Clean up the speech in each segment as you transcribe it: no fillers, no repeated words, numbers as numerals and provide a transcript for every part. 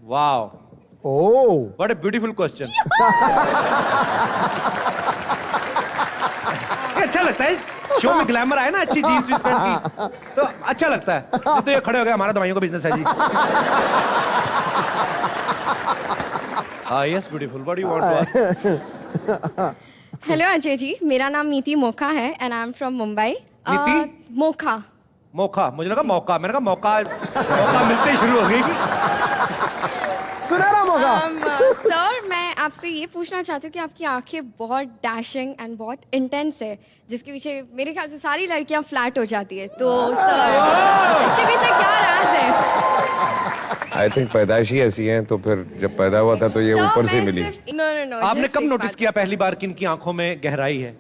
Wow, oh, what a beautiful question. अच्छा लगता है शो में ग्लैमर आए ना, अच्छी जीन्स वीन्स पहन की, तो अच्छा लगता है। तो ये खड़े हो गए, हमारा दवाइयों का बिजनेस है जी। हाँ, yes, beautiful, what do you want to ask? Hello Ajay ji, मेरा नाम नीति मोखा है and I am from Mumbai. Niti? Mokha. मौका, मुझे लगा मौका, मैंने कहा मौका मौका मिलते ही शुरू हो गई। सुनहरा मौका। सर मैं आपसे ये पूछना चाहती हूँ कि आपकी आंखें बहुत डैशिंग एंड बहुत इंटेंस है, जिसके पीछे मेरे ख्याल से सारी लड़कियां फ्लैट हो जाती है, तो सर इसके पीछे क्या राज है? आई थिंक पैदाइशी ऐसी हैं, तो फिर जब पैदा हुआ था तो ये Sir, ऊपर से मैं मिली। सिर्फ- No, no, no, आपने just कब एक नोटिस बात। किया पहली बार कि इनकी आंखों में गहराई है?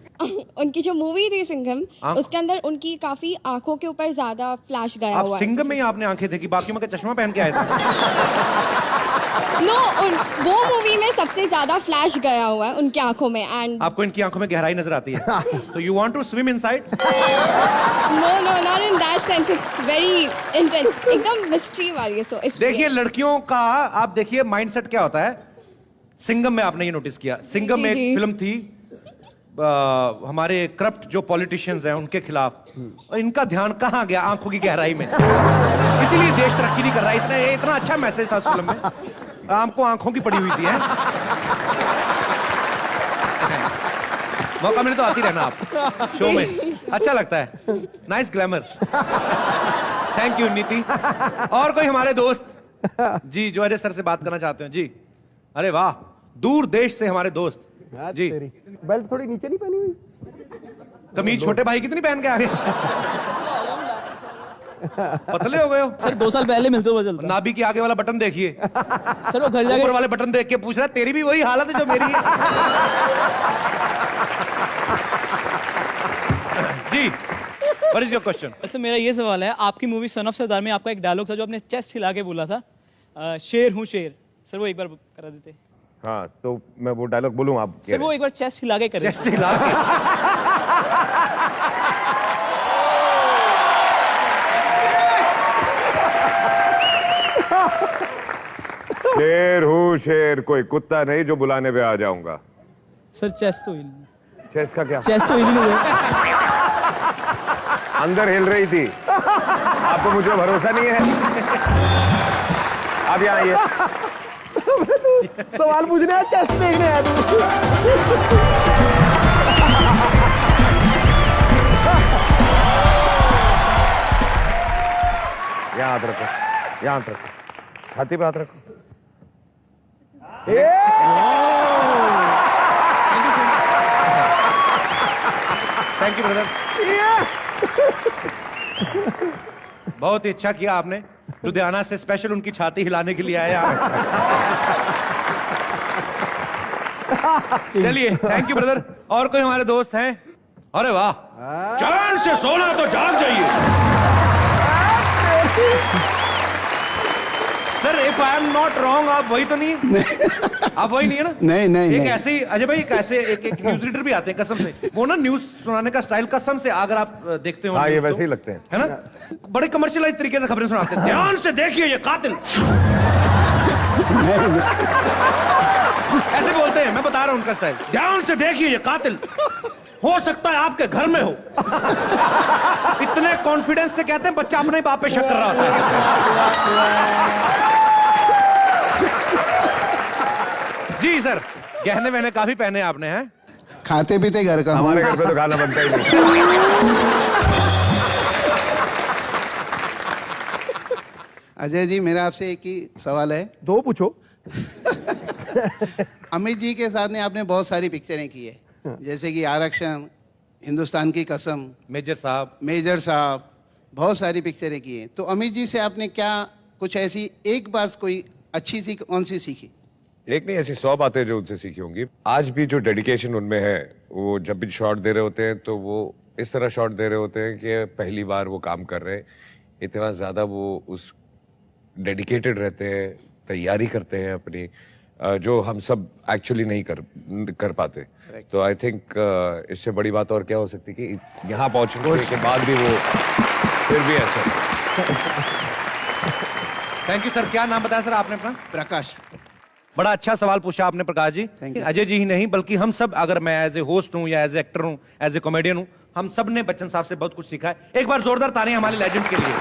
उनकी जो मूवी थी सिंघम, उसके अंदर उनकी काफी आंखों के ऊपर ज्यादा फ्लैश गया आप हुआ है। सिंघम में ही आपने आंखें देखी, बाकियों में क्या चश्मा पहन के आए थे? नो, वो मूवी में सबसे ज्यादा फ्लैश गया हुआ है उनकी आंखों में एंड आपको इनकी आंखों में गहराई नजर आती है, तो you want to swim inside? No no not in that sense, it's very intense, एकदम मिस्ट्री वाली है, सो देखिए लड़कियों का, आप देखिए माइंडसेट क्या होता है। सिंघम में आपने ये नोटिस किया, सिंघम में एक जी। फिल्म थी हमारे करप्ट जो पॉलिटिशियंस हैं उनके खिलाफ, और इनका ध्यान कहाँ गया? आंखों की गहराई में। इसीलिए देश तरक्की नहीं कर रहा। इतना अच्छा मैसेज था उस फिल्म में, आपको आंखों की पड़ी हुई थी। मौका मिले तो आती रहना आप शो में, अच्छा लगता है। Nice glamour. थैंक यू नीति। और कोई हमारे दोस्त जी जो अजय सर से बात करना चाहते हैं? जी, अरे वाह, दूर देश से हमारे दोस्त जी। बेल्ट थोड़ी नीचे नहीं पहनी हुई? कमीज छोटे भाई कितनी पहन के आ गए? पतले हो गए हो सर 2 साल पहले मिलते हुए चलता। नाभि के आगे वाला बटन देखिए, सर वो घर जाके ऊपर वाले बटन देख के पूछ रहा है तेरी भी वही हालत है जो मेरी है। जी, what is your question? Sir मेरा ये सवाल है, आपकी मूवी सन ऑफ सरदार में आपका एक डायलॉग था जो आपने चेस्ट हिला के बोला था, शेर हूँ शेर। सर वो एक बार करा देते। हाँ, तो मैं वो डायलॉग बोलूँ आप? सर वो एक बार चेस्ट हिला के करें। चेस्ट हिला के। शेर हूँ शेर, कोई कुत्ता नहीं जो बुलाने पे आ जाऊंगा। सर चेस्ट तो हिल, चेस्ट का क्या? चेस्ट तो हिल ही नहीं रहा। अंदर हिल रही थी। आपको मुझे भरोसा नहीं है? अब यहाँ आइए। सवाल पूछने आया, चेस्ट देखने आया तू। यहाँ हाथ रखो, यहाँ हाथ रखो, छाती पे हाथ रखो। Thank you brother. बहुत ही अच्छा किया आपने, लुधियाना से स्पेशल उनकी छाती हिलाने के लिए आए आप। चलिए, थैंक यू ब्रदर। और कोई हमारे दोस्त हैं? अरे वाह, चैन से सोना तो जाग जाइए। Sir if I am not wrong, आप वही तो नहीं? आप वही नहीं है ना? नहीं नहीं एक नहीं। ऐसे ही अजय भाई, एक ऐसे एक न्यूज रीडर भी आते हैं कसम से, वो ना न्यूज सुनाने का स्टाइल कसम से, अगर आप देखते हो हाँ, ये news वैसे तो, ही लगते हैं। है ना? बड़े कमर्शियलाइज तरीके से खबरें सुनाते हैं। ध्यान से देखिए ये कातिल, ऐसे बोलते हैं। मैं बता रहा हूं उनका स्टाइल। ध्यान से देखिए ये कातिल हो सकता है आपके घर में हो। इतने कॉन्फिडेंस से कहते हैं, बच्चा अपने ही बाप पे शक कर रहा होता है। जी सर, गहने वहने काफी पहने आपने हैं? खाते पीते घर का हूँ। हमारे घर पे तो खाना बनता ही नहीं। अजय जी, मेरा आपसे एक ही सवाल है। दो पूछो। अमित जी के साथ ने आपने बहुत सारी पिक्चरें की है, जैसे कि आरक्षण, हिंदुस्तान की कसम, मेजर साहब। मेजर साहब, बहुत सारी पिक्चरें की हैं। तो अमित जी से आपने क्या कुछ ऐसी एक बात कोई अच्छी सी कौन सी सीखी? एक नहीं, ऐसी 100 बातें जो उनसे सीखी होंगी। आज भी जो डेडिकेशन उनमें है, वो जब भी शॉट दे रहे होते हैं तो वो इस तरह शॉट दे रहे होते हैं कि पहली बार वो काम कर रहे हैं। इतना ज़्यादा वो उस डेडिकेटेड रहते हैं, तैयारी करते हैं अपनी, जो हम सब एक्चुअली नहीं कर पाते। तो आई थिंक इससे बड़ी बात और क्या हो सकती कि यहाँ पहुँचने के बाद भी वो फिर भी ऐसा। Thank you sir. क्या नाम बताया सर आपने अपना? प्रकाश। बड़ा अच्छा सवाल पूछा आपने प्रकाश जी। Thank you. अजय जी ही नहीं बल्कि हम सब, अगर मैं एज ए होस्ट हूं या एज ए एक्टर हूं, एज ए कॉमेडियन हूं, हम सब ने बच्चन साहब से बहुत कुछ सीखा है। एक बार जोरदार तालियां हमारे लेजेंड के लिए।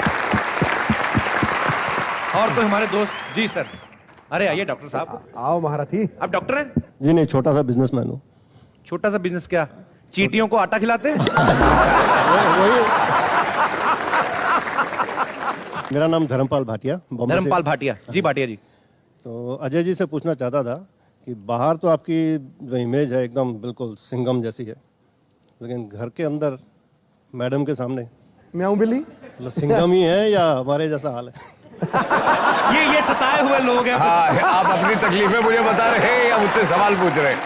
और कोई हमारे दोस्त जी सर। अरे आइए डॉक्टर साहब। आओ महारथी। आप डॉक्टर हैं? जी नहीं, छोटा सा बिजनेसमैन हूँ। छोटा सा बिजनेस क्या? चींटियों को आटा खिलाते हैं? वही। मेरा नाम धर्मपाल भाटिया, बॉम्बे से। धर्मपाल भाटिया जी। भाटिया जी, तो अजय जी से पूछना चाहता था कि बाहर तो आपकी जो इमेज है एकदम बिल्कुल सिंघम जैसी है, लेकिन घर के अंदर मैडम के सामने म्याऊं बिल्ली। मतलब सिंघम ही है या हमारे जैसा हाल है? ये सताए हुए लोग हैं। हाँ, आप अपनी तकलीफें मुझे बता रहे हैं या मुझसे सवाल पूछ रहे हैं?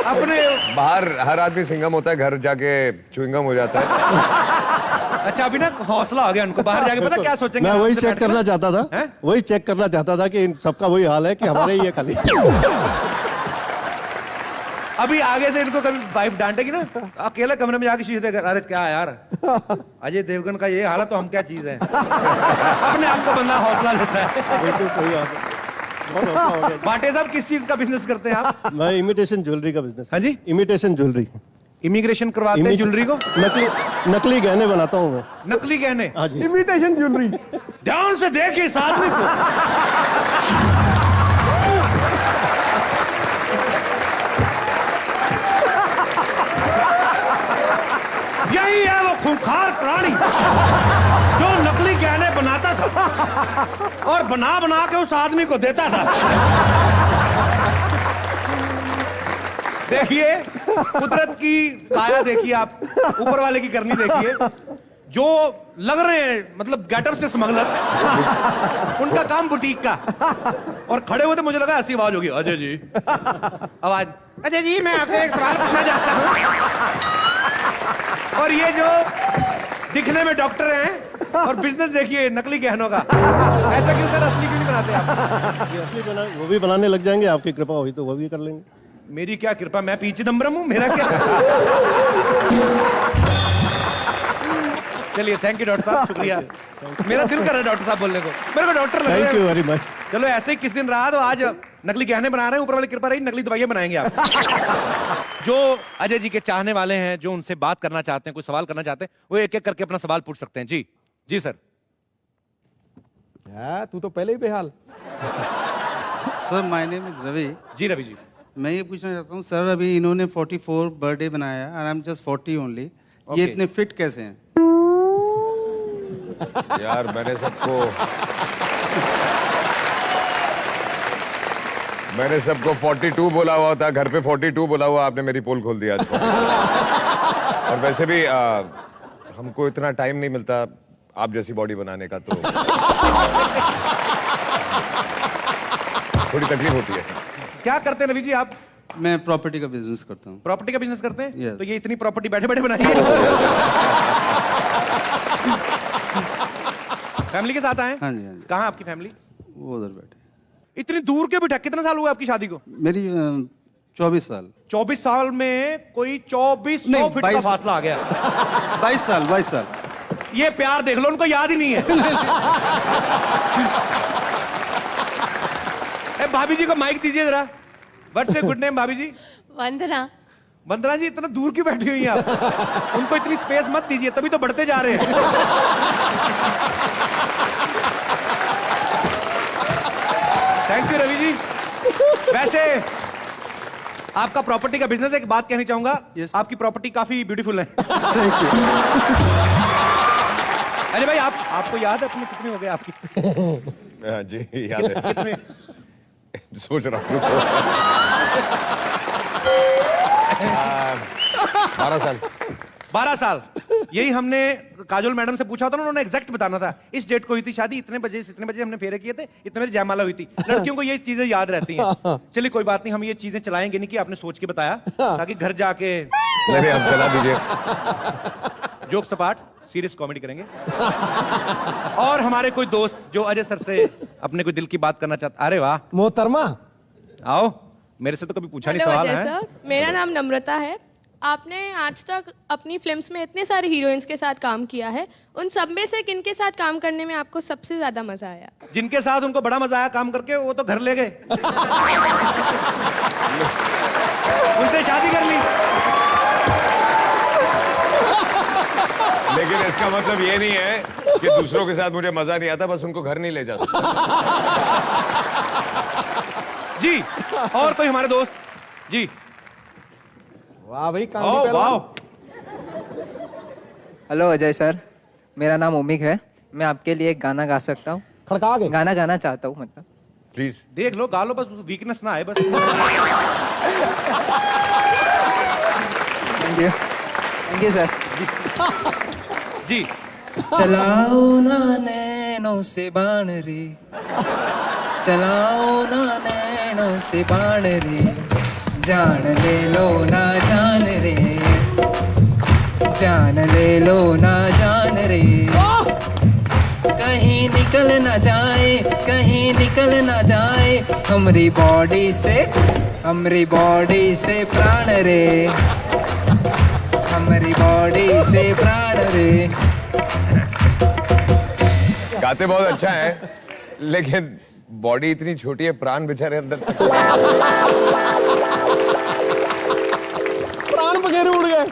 अपने बाहर हर आदमी सिंघम होता है, घर जाके च्युइंगम हो जाता है। अच्छा, अभी ना हौसला हो गया उनको, बाहर जाके पता क्या सोचेंगे? मैं वही आपसे चेक बैठ के करना ना? चाहता था, हैं? वही चेक करना चाहता था कि इन सबका वही हाल है कि हमारे ही है खाली। अभी आगे से इनको कभी वाइफ डांटेगी ना, अकेले कमरे में जाके शीशे देकर, अरे क्या यार, अजय देवगन का ये हाल है तो हम क्या चीज है। अपने आप को बंदा हौसला लेता है। बिल्कुल सही बात है। बहुत हौसला हो गया। भाटे साहब किस चीज का बिजनेस करते हैं आप? मैं इमिटेशन ज्वेलरी का बिजनेस। हाँ जी? Imitation jewellery. इमिग्रेशन करवाते हैं ज्वेलरी को? नकली गहने बनाता हूँ मैं। नकली गहने? हाँ जी। Imitation jewellery. ध्यान से देखिए इस आदमी को। यही है वो खूंखार प्राणी जो नकली गहने बनाता था और बना बना के उस आदमी को देता था। देखिए कुदरत की काया देखिए आप, ऊपर वाले की करनी देखिए। जो लग रहे हैं मतलब गेटअप से स्मगलर, उनका काम बुटीक का। और खड़े हुए थे, मुझे लगा ऐसी आवाज होगी, अजय जी। आवाज, अजय जी मैं आपसे एक सवाल पूछना चाहता हूँ। और ये जो दिखने में डॉक्टर हैं और बिजनेस देखिए नकली गहनों का। ऐसा क्यों सर, असली क्यों नहीं बनाते आप? ये असली बना, वो भी बनाने लग जाएंगे, आपकी कृपा हुई तो वो भी कर लेंगे। मेरी क्या कृपा, मैं पीछे नंबरम हूं, मेरा क्या? चलिए थैंक यू डॉक्टर साहब, शुक्रिया। मेरा दिल कर रहा है डॉक्टर साहब बोलने को, मेरे को डॉक्टर लग रहे थैंक यू हैं। Very much. चलो ऐसे ही किस दिन रहा तो आज नकली गहने बना रहे हैं, ऊपर वाली कृपा रही, नकली दवाइयां बनाएंगे आप। जो अजय जी के चाहने वाले हैं, जो उनसे बात करना चाहते हैं, कोई सवाल करना चाहते हैं, वो एक एक करके अपना सवाल पूछ सकते हैं। जी जी सर। तू तो पहले ही बेहाल। Sir my name is Ravi. जी रवि जी। मैं ये पूछना चाहता हूँ सर, अभी इन्होंने 44 बर्थडे बनाया और आई एम जस्ट 40 ओनली। ये इतने फिट कैसे हैं? यार मैंने सबको 42 बोला हुआ था, घर पे 42 बोला हुआ, आपने मेरी पोल खोल दिया आज। और वैसे भी हमको इतना टाइम नहीं मिलता आप जैसी बॉडी बनाने का, तो थोड़ी तकलीफ होती है। क्या करते हैं रवि जी आप? मैं प्रॉपर्टी का बिजनेस करता हूँ। प्रॉपर्टी का बिजनेस करते हैं? Yes. तो ये इतनी प्रॉपर्टी बैठे बैठे बनाई है? फैमिली के साथ आए? हाँ जी, हाँ जी। कहाँ आपकी फैमिली? वो उधर बैठे। इतनी दूर के बिठा, कितने साल हुए आपकी शादी को? मेरी 24 साल। 24 साल में कोई 2400 नहीं, फीट का 22 फासला आ गया। 22 साल 22 साल। ये प्यार देख लो, उनको याद ही नहीं है। ए, भाभी जी को माइक दीजिए जरा। व्हाट्स योर गुड नेम भाभी जी? वंदना। वंदना जी इतना दूर क्यों बैठी हुई हैं आप? उनको इतनी स्पेस मत दीजिए, तभी तो बढ़ते जा रहे हैं। Thank you Ravi ji. वैसे आपका प्रॉपर्टी का बिजनेस है, एक बात कहनी चाहूंगा। Yes. आपकी प्रॉपर्टी काफी ब्यूटीफुल है। Thank you. अरे भाई आपको याद है अपने कितने हो गए आपकी? हाँ जी याद है। कितने? सोच रहा हूँ। 12 साल। 12 साल। यही हमने काजोल मैडम से पूछा था ना, उन्होंने एग्जैक्ट बताना था। इस डेट को हुई थी शादी, इतने बजे से इतने बजे हमने फेरे किए थे, इतने बजे जयमाला हुई थी। लड़कियों को ये चीजें याद रहती हैं। चलिए कोई बात नहीं, हम ये चीजें चलाएंगे नहीं कि आपने सोच के बताया, ताकि घर जाके नहीं आप चला दीजिए। जोक सपाट सीरियस कॉमेडी करेंगे। और हमारे कोई दोस्त जो अजय सर से अपने कोई दिल की बात करना चाहता। अरे वाह मोहतरमा। आओ, मेरे से तो कभी पूछा नहीं हेलो सवाल अजय है। सर, मेरा नाम नम्रता है आपने आज तक अपनी फिल्म्स में इतने सारे हीरोइंस के साथ काम किया है, उन सब में से किनके साथ काम करने में आपको सबसे ज्यादा मजा आया? जिनके साथ उनको बड़ा मजा आया काम करके, वो तो घर ले गए। उनसे शादी कर ली। लेकिन इसका मतलब ये नहीं है कि दूसरों के साथ मुझे मजा नहीं आता, बस उनको घर नहीं ले जाता। जी, और कोई हमारे दोस्त? जी, वाह भाई, ओह कहानी वाह। हेलो अजय सर, मेरा नाम ओमिक है। मैं आपके लिए एक गाना गा सकता हूँ? खड़का गए। गाना गाना चाहता हूँ मतलब। प्लीज देख लो, गा लो, बस वीकनेस ना आए बस। Thank you sir. जी, चलाओ ना नैनों से बाण रे, चलाओ ना नैनों से बाण रे, जान ले लो ना जान रे, जान ले लो ना जान रे, कहीं निकल ना जाए, कहीं निकल ना जाए हमरी बॉडी से प्राण रे, हमारी बॉडी से प्राण रे। गाते बहुत अच्छा है, लेकिन बॉडी इतनी छोटी है, प्राण बेचारे अंदर तक। प्राण वगैरह उड़ गए।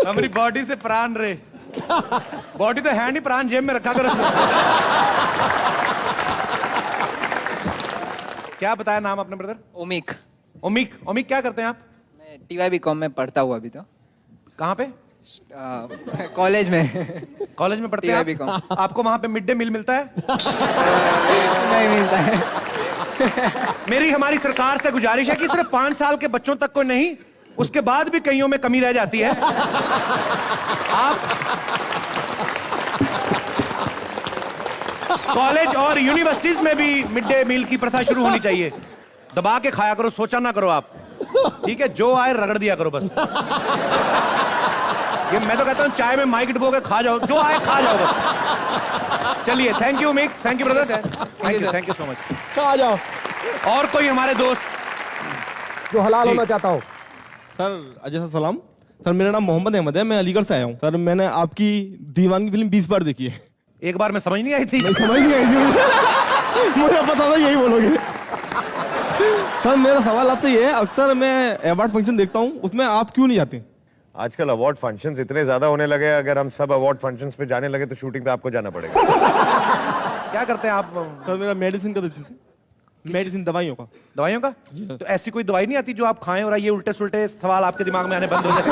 हमारी बॉडी से प्राण रे। बॉडी तो है नहीं, प्राण जेब में रखा करो। क्या बताया नाम अपने ब्रदर? ओमिक। ओमिक। ओमिक, क्या करते हैं आप? मैं TYB.com में पढ़ता हूँ अभी तो। कहाँ पे? कॉलेज में। कॉलेज में पढ़ते हैं TYB.com। आप? आपको वहां पे मिड डे मील मिलता है? नहीं मिलता है। मेरी हमारी सरकार से गुजारिश है कि सिर्फ 5 साल के बच्चों तक को नहीं, उसके बाद भी कईयों में कमी रह जाती है। आप कॉलेज और यूनिवर्सिटीज में भी मिड डे मील की प्रथा शुरू होनी चाहिए। दबा के खाया करो, सोचा ना करो आप, ठीक है? जो आए रगड़ दिया करो बस। ये मैं तो कहता हूँ चाय में माइक डुबो के खा जाओ, जो आए खा जाओ बस। चलिए, thank you Mick, thank you brother, thank you so much. आ जाओ। और कोई हमारे दोस्त जो हलाल होना चाहता हो? सर अजय सर सलाम। सर मेरा नाम मोहम्मद अहमद है, मैं अलीगढ़ से आया हूँ। सर मैंने आपकी दीवानगी फिल्म 20 बार देखी है। एक बार में समझ नहीं आई थी? नहीं समझ नहीं आई थी मुझे पता था यही बोलोगे। सर मेरा सवाल आपसे ये है, अक्सर मैं अवार्ड फंक्शन देखता हूँ, उसमें आप क्यों नहीं जाते? आजकल अवार्ड फंक्शंस इतने ज्यादा होने लगे, अगर हम सब अवार्ड फंक्शंस पे जाने लगे तो शूटिंग पे आपको जाना पड़ेगा। क्या करते हैं आप? सर मेरा मेडिसिन का बिजनेस है, मेडिसिन दवाइयों का। दवाइयों का? तो ऐसी कोई दवाई नहीं आती जो आप खाएं और ये उल्टे सुल्टे सवाल आपके दिमाग में आने बंद हो जाए?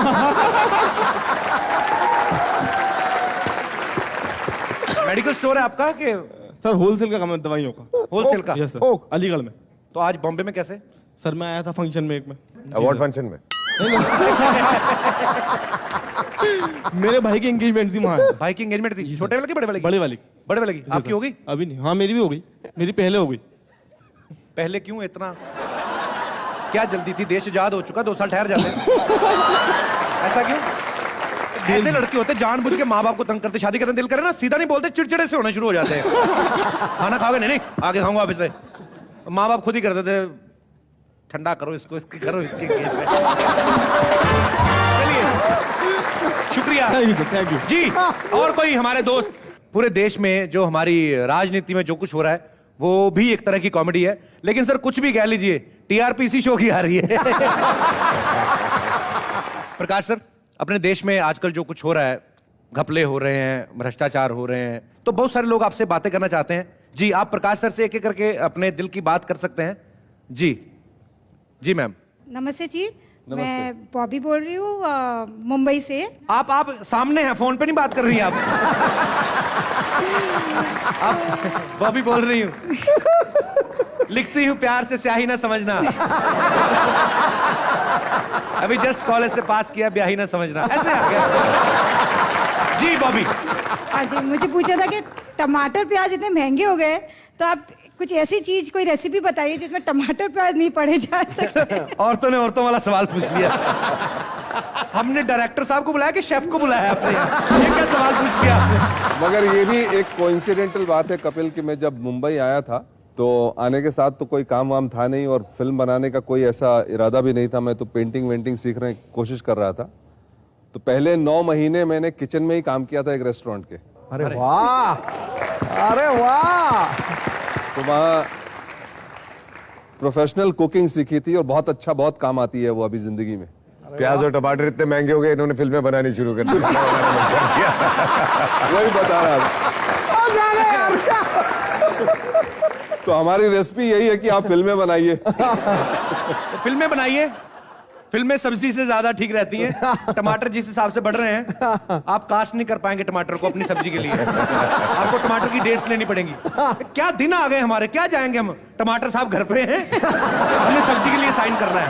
मेडिकल स्टोर है आपका कि? सर होलसेल का काम है दवाइयों का। होलसेल का? यस सर, अलीगढ़ में। तो आज बॉम्बे में कैसे? सर मैं आया था फंक्शन में एक में। अवार्ड फंक्शन में? मेरे भाई की एंगेजमेंट थी वहाँ। भाई की एंगेजमेंट थी? छोटे वाले की बड़े वाले की? बड़े वाली। बड़े वाले की? आपकी हो गई? अभी नहीं। हाँ मेरी भी हो गई, मेरी पहले हो गई। पहले क्यों इतना? क्या जल्दी थी? देश आजाद हो चुका, 2 साल ठहर जाते। ऐसा क्यों? ऐसे लड़के होते जानबूझ के माँ बाप को तंग करते, शादी करने दिल करे ना सीधा नहीं बोलते, चिड़चिड़े से होना शुरू हो जाते हैं। खाना खाओगे? नहीं आगे खाऊंगा ऑफिस से। माँ बाप खुद ही कर देते, ठंडा करो इसको, करो इसके। चलिए, शुक्रिया। थैंक यू जी, और कोई हमारे दोस्त? पूरे देश में जो हमारी राजनीति में जो कुछ हो रहा है वो भी एक तरह की कॉमेडी है, लेकिन सर कुछ भी कह लीजिए, टीआरपी इसी शो की आ रही है। प्रकाश सर, अपने देश में आजकल जो कुछ हो रहा है, घपले हो रहे हैं, भ्रष्टाचार हो रहे हैं, तो बहुत सारे लोग आपसे बातें करना चाहते हैं। जी, आप प्रकाश सर से एक एक करके अपने दिल की बात कर सकते हैं। जी जी मैम। नमस्ते जी, मैं बॉबी बोल रही हूँ मुंबई से। आप सामने हैं, फोन पे नहीं बात कर रही हैं आप। आप बॉबी बोल रही हूँ। लिखती हूँ प्यार से, स्याही ना समझना। अभी जस्ट कॉलेज से पास किया, ब्याही ना समझना, ऐसे आ गया। जी बॉबी। हाँ जी, मुझे पूछा था कि टमाटर प्याज इतने महंगे हो गए, तो आप कुछ ऐसी चीज, कोई रेसिपी बताइए जिसमें टमाटर प्याज नहीं पड़े जा सकते। औरतों ने औरतों वाला सवाल पूछ लिया। हमने डायरेक्टर साहब को बुलाया कि शेफ को बुलाया आपने? ये क्या सवाल पूछ लिया? मगर ये भी एक कोइंसिडेंटल बात है कपिल, कि मैं जब मुंबई आया था तो आने के साथ तो कोई काम वाम था नहीं और फिल्म बनाने का कोई ऐसा इरादा भी नहीं था। मैं तो पेंटिंग वेंटिंग सीखने की कोशिश कर रहा था। तो पहले 9 महीने मैंने किचन में ही काम किया था एक रेस्टोरेंट के। अरे वाह, अरे वाह। तो वहाँ प्रोफेशनल कुकिंग सीखी थी और बहुत अच्छा, बहुत काम आती है वो अभी जिंदगी में। प्याज और टमाटर इतने महंगे हो गए, इन्होंने फिल्में बनानी शुरू कर दी। वही बता रहा था। तो हमारी रेसिपी यही है कि आप फिल्में बनाइए। तो फिल्में बनाइए, फिल्में सब्जी से ज्यादा ठीक रहती हैं। टमाटर जिस हिसाब से बढ़ रहे हैं, आप कास्ट नहीं कर पाएंगे टमाटर को अपनी सब्जी के लिए। आपको टमाटर की डेट्स लेनी पड़ेंगी। क्या दिन आ गए हमारे, क्या जाएंगे हम? टमाटर साहब घर पे हैं, हमने सब्जी के लिए साइन करना है।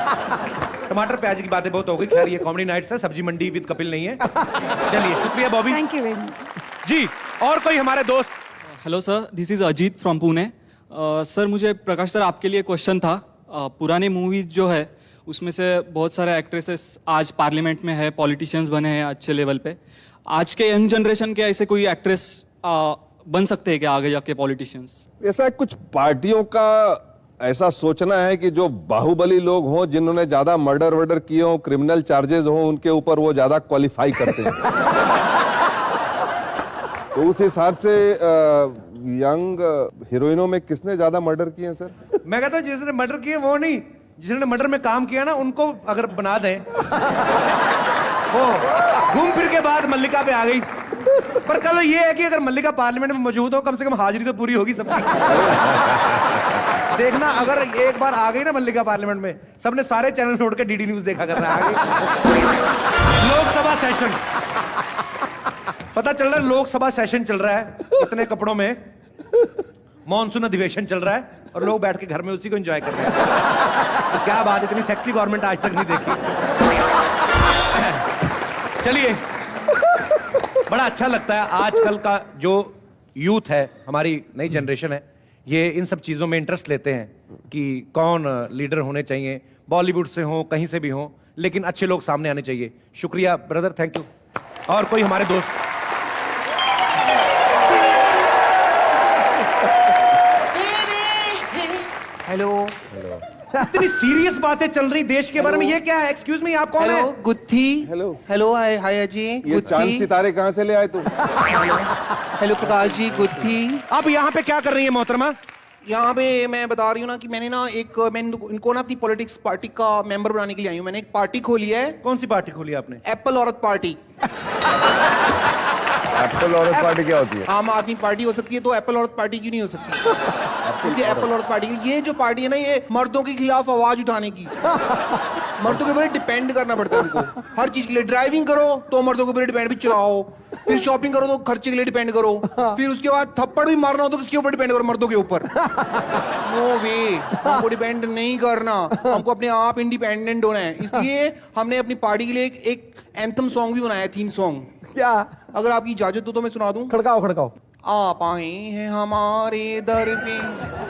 टमाटर प्याज की बातें बहुत हो गई। खैर, ये कॉमेडी नाइट्स है, सब्जी मंडी विद कपिल नहीं है। चलिए, शुक्रिया Bobby. Thank you very much. जी, और कोई हमारे दोस्त? Hello sir, this is Ajit from Pune. Sir, मुझे प्रकाश सर आपके लिए क्वेश्चन था। पुरानी मूवीज जो है उसमें से बहुत सारे एक्ट्रेसेस आज पार्लियामेंट में है, पॉलिटिशियंस बने हैं अच्छे लेवल पे। आज के यंग जनरेशन के ऐसे कोई एक्ट्रेस बन सकते हैं क्या आगे जाके पॉलिटिशियंस? ऐसा कुछ पार्टियों का ऐसा सोचना है कि जो बाहुबली लोग हों, जिन्होंने ज्यादा मर्डर वर्डर किए हों, क्रिमिनल चार्जेस हों, उनके ऊपर वो ज्यादा क्वालिफाई करते हैं। तो उस हिसाब से यंग हीरोइनों में किसने ज्यादा मर्डर किए हैं सर? मैं कहता हूँ जिसने मर्डर किए वो नहीं, जिन्होंने मर्डर में काम किया ना, उनको अगर बना दें। वो घूम फिर के बाद मल्लिका पे आ गई। पर कल ये है कि अगर मल्लिका पार्लियामेंट में मौजूद हो, कम से कम हाजिरी तो पूरी होगी सबकी। देखना, अगर एक बार आ गई ना मल्लिका पार्लियामेंट में, सबने सारे चैनल छोड़ के डीडी न्यूज देखा कर रहा है। लोकसभा सेशन, पता चल रहा है लोकसभा सेशन चल रहा है, इतने कपड़ों में मॉनसून अधिवेशन चल रहा है और लोग बैठ के घर में उसी को एंजॉय कर रहे हैं। तो क्या बात, इतनी सेक्सी गवर्नमेंट आज तक नहीं देखी। चलिए, बड़ा अच्छा लगता है आजकल का जो यूथ है, हमारी नई जनरेशन है, ये इन सब चीजों में इंटरेस्ट लेते हैं कि कौन लीडर होने चाहिए, बॉलीवुड से हो, कहीं से भी हो, लेकिन अच्छे लोग सामने आने चाहिए। शुक्रिया ब्रदर, थैंक यू। और कोई हमारे दोस्त? हेलो। इतनी सीरियस बातें चल रही देश के बारे में, ये क्या है? एक्सक्यूज मी, आप कौन है? गुत्थी। हेलो। हेलो, हाय अजय। ये चांद सितारे कहाँ से ले आए तुम? हेलो प्रकाश जी, गुत्थी। अब यहाँ पे क्या कर रही है मोहतरमा? यहाँ पे मैं बता रही हूँ ना कि मैंने इनको ना अपनी पॉलिटिक्स पार्टी का मेंबर बनाने के लिए आई हूँ। मैंने एक पार्टी खोली है। कौन सी पार्टी खोली आपने? एप्पल औरत पार्टी। एप्पल औरत पार्टी क्या होती है? आम आदमी पार्टी हो सकती है, तो एप्पल औरत पार्टी क्यों नहीं हो सकती? एप्पल औरत पार्टी, ये जो पार्टी है ना, ये मर्दों के खिलाफ आवाज उठाने की। मर्दों के ऊपर डिपेंड करना पड़ता है उनको हर चीज के लिए। ड्राइविंग करो तो मर्दों के ऊपर डिपेंड भी चलाओ, फिर शॉपिंग करो तो खर्चे के लिए डिपेंड करो, फिर उसके बाद थप्पड़ भी मारना हो तो किसके ऊपर डिपेंड करो? मर्दों के ऊपर। नो वे, हमको डिपेंड नहीं करना, हमको अपने आप इंडिपेंडेंट होना है। इसलिए हमने अपनी पार्टी के लिए एक एंथम सॉन्ग भी बनाया, थीम सॉन्ग। क्या? अगर आपकी इजाजत हो तो मैं सुना दूं। खड़काओ खड़काओ। आप आए हैं हमारे दर पे,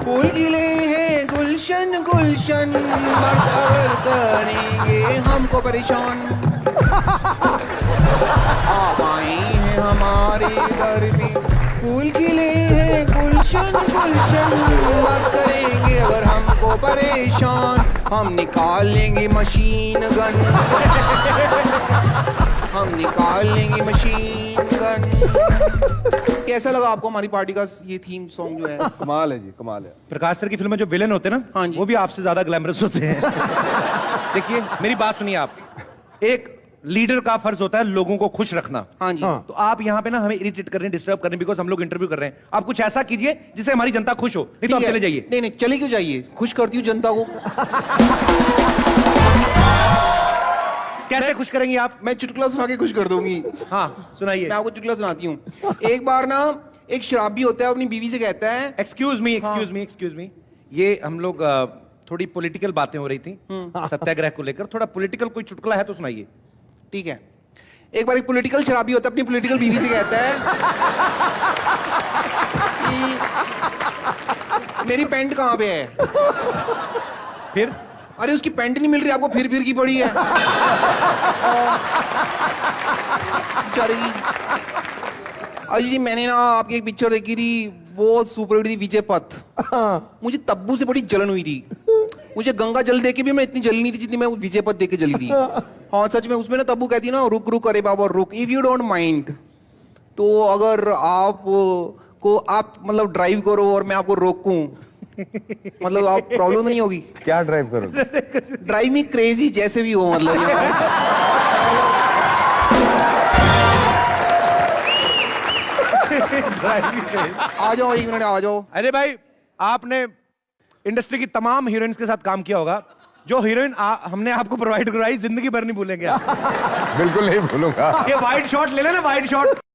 फूल खिले हैं गुलशन गुलशन, मर्द अगर करेंगे हमको परेशान। आप आए हैं हमारे दर पे, फूल खिले हैं गुलशन गुलशन, मर्द करेंगे अगर हमको परेशान। हम निकाल लेंगे मशीन गन, हम निकाल लेंगे मशीन गन। कैसा लगा आपको हमारी पार्टी का ये थीम सॉन्ग जो है? कमाल है जी, कमाल है। प्रकाश सर की फिल्म में जो विलेन होते हैं ना, हाँ जी। वो भी आपसे ज्यादा ग्लैमरस होते हैं। देखिए, मेरी बात सुनिए आप। एक लीडर का फर्ज होता है लोगों को खुश रखना। हाँ जी। तो आप यहाँ पे ना हमें इरिटेट कर रहे हैं, डिस्टर्ब कर रहे हैं, बिकॉज हम लोग इंटरव्यू कर रहे हैं। आप कुछ ऐसा कीजिए जिससे हमारी जनता खुश हो, नहीं तो आप चले जाइए। नहीं, चले क्यों जाइए? खुश करती हूँ जनता को। कैसे खुश करेंगी आप? मैं चुटकुला सुना के खुश कर दूंगी। हाँ, सुनाइए। मैं आपको चुटकुला सुनाती हूँ। एक बार ना एक शराबी होता है, अपनी बीवी से कहता है, excuse me, excuse me, excuse me, ये हम लोग थोड़ी पॉलिटिकल बातें हो रही थी सत्याग्रह को लेकर, थोड़ा पॉलिटिकल कोई चुटकुला है तो सुनाइए। ठीक है। एक बार एक पॉलिटिकल शराबी होता है, अपनी पॉलिटिकल बीवी से कहता है कि मेरी पैंट कहाँ पे है? फिर? अरे उसकी पैंट नहीं मिल रही आपको, फिर की पड़ी है। अजी जी, मैंने ना आपकी एक पिक्चर देखी थी, बहुत सुपर हिट थी, विजय पथ। मुझे तब्बू से बड़ी जलन हुई थी। मुझे गंगा जल देख के भी मैं इतनी जली नहीं थी जितनी मैं विजय पथ देख के जली थी। हाँ सच में, उसमें ना तब्बू कहती है ना, रुक रुक अरे बाबा रुक, इफ यू डोंट माइंड, तो अगर आप को आप मतलब ड्राइव करो और मैं आपको रोकूं, मतलब आप प्रॉब्लम नहीं होगी? क्या ड्राइव करोगे? ड्राइव मी क्रेजी, जैसे भी हो मतलब। आ जाओ, 1 मिनट आ जाओ। अरे भाई, आपने इंडस्ट्री की तमाम हीरोइंस के साथ काम किया होगा। जो हीरोइन हमने आपको प्रोवाइड करवाई, जिंदगी भर नहीं भूलेंगे आप। बिल्कुल नहीं भूलूंगा। ये वाइड शॉट ले लेना, वाइड शॉट।